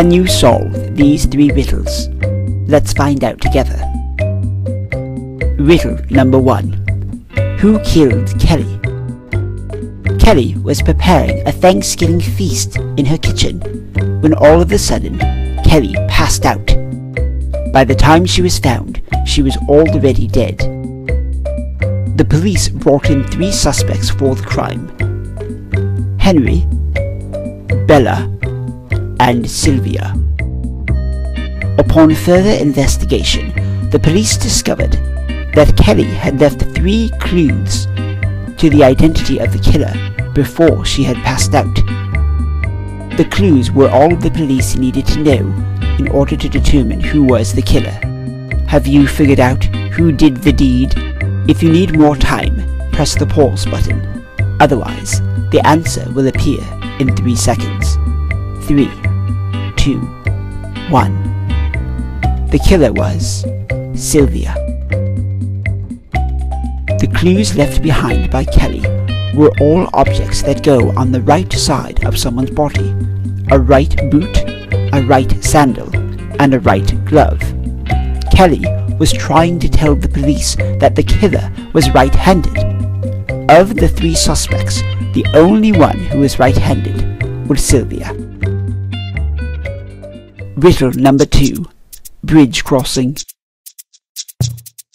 Can you solve these 3 riddles? Let's find out together. Riddle number 1. Who killed Kelly? Kelly was preparing a Thanksgiving feast in her kitchen when all of a sudden Kelly passed out. By the time she was found, she was already dead. The police brought in 3 suspects for the crime: Henry, Bella, and Sylvia. Upon further investigation, the police discovered that Kelly had left 3 clues to the identity of the killer before she had passed out. The clues were all the police needed to know in order to determine who was the killer. Have you figured out who did the deed? If you need more time, press the pause button. Otherwise, the answer will appear in 3 seconds. 3, 2, 1. The killer was Sylvia. The clues left behind by Kelly were all objects that go on the right side of someone's body: a right boot, a right sandal, and a right glove. Kelly was trying to tell the police that the killer was right-handed. Of the 3 suspects, the only one who was right-handed was Sylvia. Riddle number 2. Bridge crossing.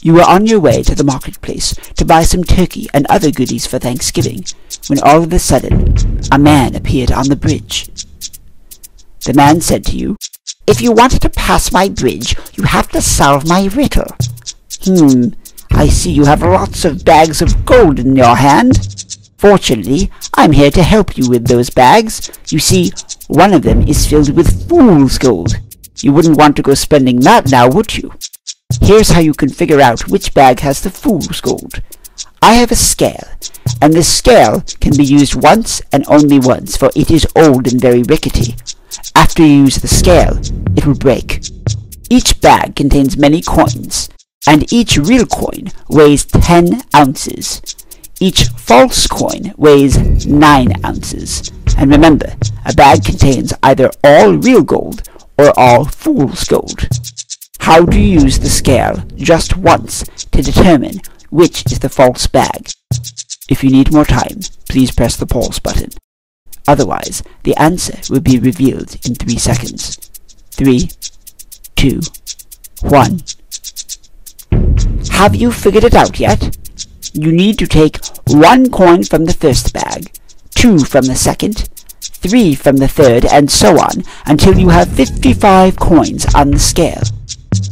You were on your way to the marketplace to buy some turkey and other goodies for Thanksgiving when all of a sudden a man appeared on the bridge. The man said to you, "If you wanted to pass my bridge, you have to solve my riddle." I see you have lots of bags of gold in your hand. Fortunately, I'm here to help you with those bags. You see, one of them is filled with fool's gold. You wouldn't want to go spending that now, would you? Here's how you can figure out which bag has the fool's gold. I have a scale, and this scale can be used once and only once, for it is old and very rickety. After you use the scale, it will break. Each bag contains many coins, and each real coin weighs 10 ounces. Each false coin weighs 9 ounces. And remember, a bag contains either all real gold or all fool's gold. How do you use the scale just once to determine which is the false bag? If you need more time, please press the pause button. Otherwise, the answer will be revealed in 3 seconds. 3, 2, 1. Have you figured it out yet? You need to take 1 coin from the first bag, 2 from the second, 3 from the third, and so on, until you have 55 coins on the scale.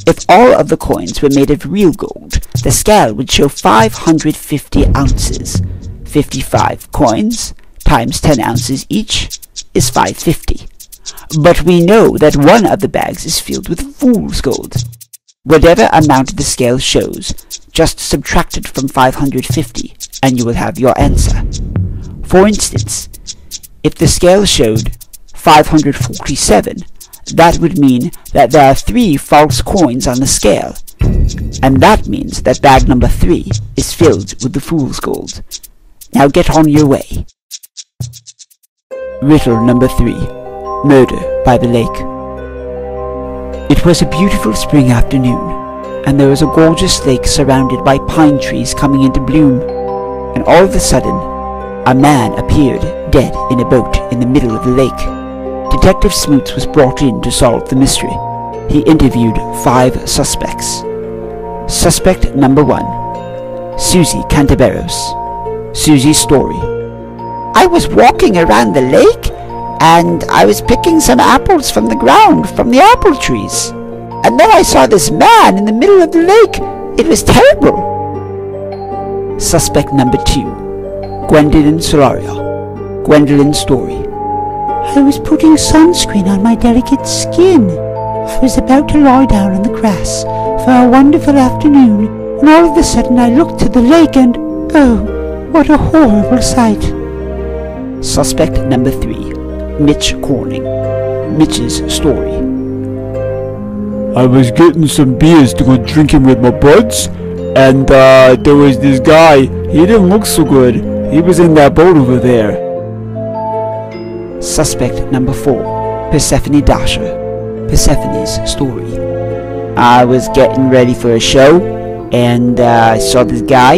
If all of the coins were made of real gold, the scale would show 550 ounces. 55 coins times 10 ounces each is 550. But we know that one of the bags is filled with fool's gold. Whatever amount the scale shows, just subtract it from 550 and you will have your answer. For instance, if the scale showed 547, that would mean that there are 3 false coins on the scale, and that means that bag number 3 is filled with the fool's gold. Now get on your way. Riddle number 3. Murder by the lake. It was a beautiful spring afternoon, and there was a gorgeous lake surrounded by pine trees coming into bloom, and all of a sudden, a man appeared dead in a boat in the middle of the lake. Detective Smoots was brought in to solve the mystery. He interviewed 5 suspects. Suspect number 1. Susie Cantaberos. Susie's story. I was walking around the lake, and I was picking some apples from the ground, from the apple trees. And then I saw this man in the middle of the lake. It was terrible. Suspect number 2. Gwendolyn Solario. Gwendolyn's story. I was putting sunscreen on my delicate skin. I was about to lie down on the grass for a wonderful afternoon, and all of a sudden I looked to the lake and, oh, what a horrible sight. Suspect number 3. Mitch Corning. Mitch's story. I was getting some beers to go drinking with my buds, and there was this guy. He didn't look so good. He was in that boat over there. Suspect number 4. Persephone Dasher. Persephone's story. I was getting ready for a show, and I saw this guy,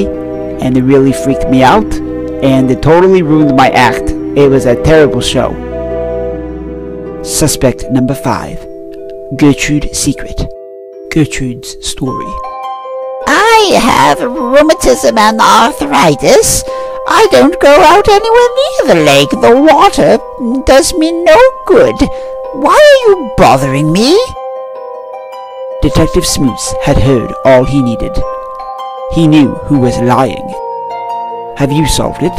and it really freaked me out, and it totally ruined my act. It was a terrible show. Suspect number 5. Gertrude's secret. Gertrude's story. I have rheumatism and arthritis. I don't go out anywhere near the lake. The water does me no good. Why are you bothering me? Detective Smoots had heard all he needed. He knew who was lying. Have you solved it?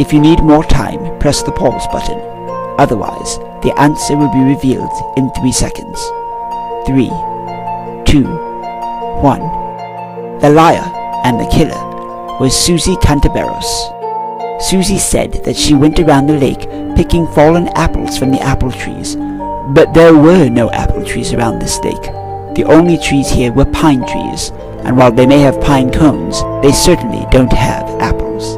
If you need more time, press the pause button. Otherwise, the answer will be revealed in 3 seconds. 3, 2, 1. The liar and the killer was Susie Cantaberos. Susie said that she went around the lake picking fallen apples from the apple trees, but there were no apple trees around this lake. The only trees here were pine trees, and while they may have pine cones, they certainly don't have apples.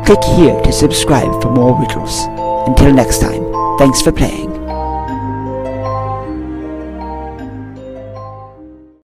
Click here to subscribe for more riddles. Until next time, thanks for playing.